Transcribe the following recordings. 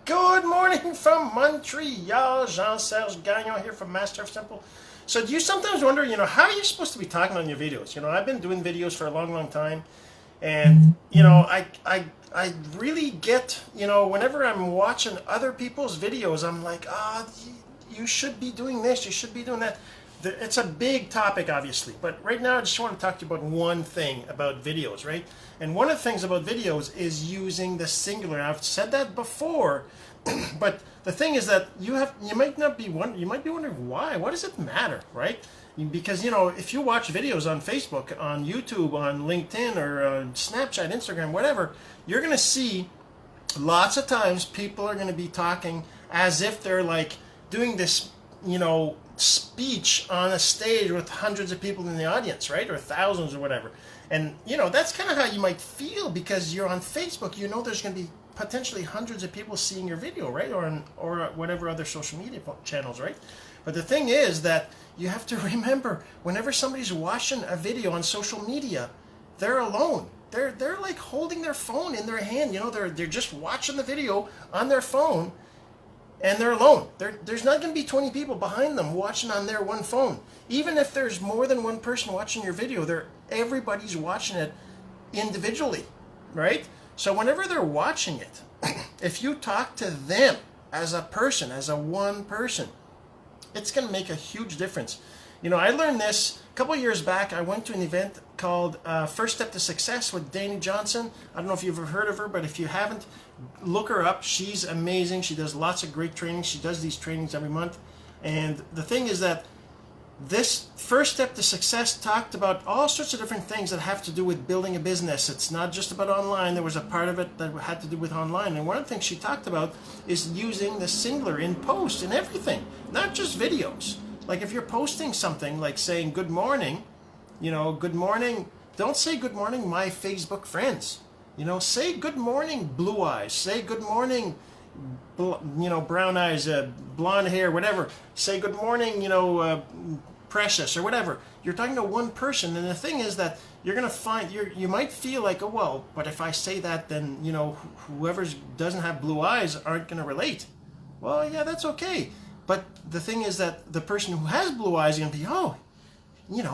Good morning from Montreal. Jean-Serge Gagnon here from Master of Simple. So do you sometimes wonder, how are you supposed to be talking on your videos? I've been doing videos for a long, long time. And, I really get, whenever I'm watching other people's videos, I'm like, you should be doing this, you should be doing that. It's a big topic, obviously, but right now I just want to talk to you about one thing about videos, right? And one of the things about videos is using the singular. I've said that before, but the thing is that you might be wondering why. What does it matter, right? Because if you watch videos on Facebook, on YouTube, on LinkedIn, or on Snapchat, Instagram, whatever, you're going to see lots of times people are going to be talking as if they're like doing this, speech on a stage with hundreds of people in the audience, right? Or thousands or whatever. And, that's kind of how you might feel because you're on Facebook. There's going to be potentially hundreds of people seeing your video, right? Or whatever other social media channels, right? But the thing is that you have to remember, whenever somebody's watching a video on social media, they're alone. They're like holding their phone in their hand. They're just watching the video on their phone. And they're alone. There's not going to be 20 people behind them watching on their one phone. Even if there's more than one person watching your video, everybody's watching it individually, right? So whenever they're watching it, if you talk to them as a person, as a one person, it's going to make a huge difference. I learned this a couple of years back. I went to an event called First Step to Success with Danny Johnson. I don't know if you've ever heard of her, but if you haven't, look her up. She's amazing. She does lots of great trainings. She does these trainings every month. And the thing is that this First Step to Success talked about all sorts of different things that have to do with building a business. It's not just about online. There was a part of it that had to do with online. And one of the things she talked about is using the singular in post and everything, not just videos. Like if you're posting something like saying good morning, good morning, don't say good morning my Facebook friends. Say good morning blue eyes. Say good morning, brown eyes, blonde hair, whatever. Say good morning, precious or whatever. You're talking to one person, and the thing is that you're going to find, you might feel like, oh, well, but if I say that, then, whoever doesn't have blue eyes aren't going to relate. Well, yeah, that's okay. But the thing is that the person who has blue eyes is going to be, oh,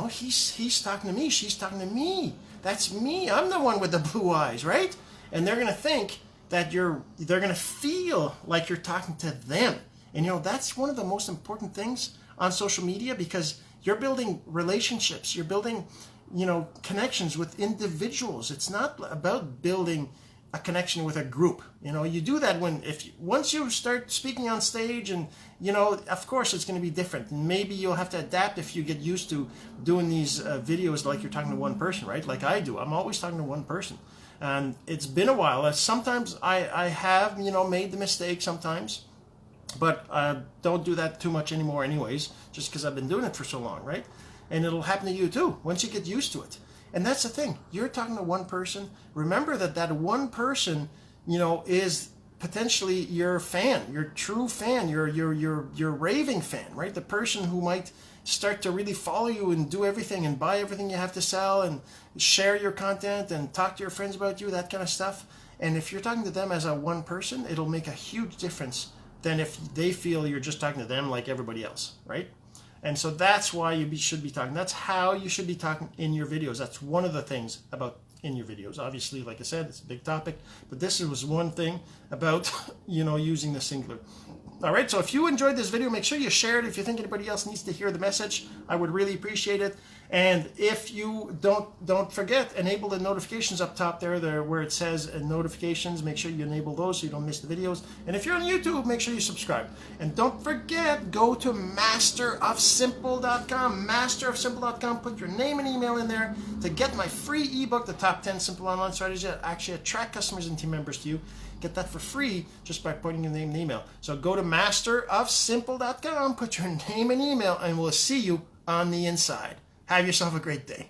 he's talking to me, she's talking to me. That's me. I'm the one with the blue eyes, right? And they're going to think that they're going to feel like you're talking to them. And, that's one of the most important things on social media because you're building relationships. You're building, connections with individuals. It's not about building a connection with a group. You do that once you start speaking on stage, and of course it's going to be different. Maybe you'll have to adapt if you get used to doing these videos like you're talking to one person, right? Like I do. I'm always talking to one person, and it's been a while. Sometimes I have made the mistake sometimes, but don't do that too much anymore anyways, just because I've been doing it for so long, right? And it'll happen to you too once you get used to it. And that's the thing. You're talking to one person. Remember that one person, is potentially your fan, your true fan, your raving fan, right? The person who might start to really follow you and do everything and buy everything you have to sell and share your content and talk to your friends about you, that kind of stuff. And if you're talking to them as a one person, it'll make a huge difference than if they feel you're just talking to them like everybody else, right? And so that's why you should be talking. That's how you should be talking in your videos. That's one of the things about in your videos. Obviously, like I said, it's a big topic, but this was one thing about, using the singular. All right, so if you enjoyed this video, make sure you share it. If you think anybody else needs to hear the message, I would really appreciate it. And if you don't forget, enable the notifications up top there where it says notifications. Make sure you enable those so you don't miss the videos. And if you're on YouTube, make sure you subscribe. And don't forget, go to masterofsimple.com, masterofsimple.com. Put your name and email in there to get my free ebook, The Top 10 Simple Online Strategies that actually attract customers and team members to you. Get that for free just by putting your name and email. So go to masterofsimple.com, put your name and email, and we'll see you on the inside. Have yourself a great day.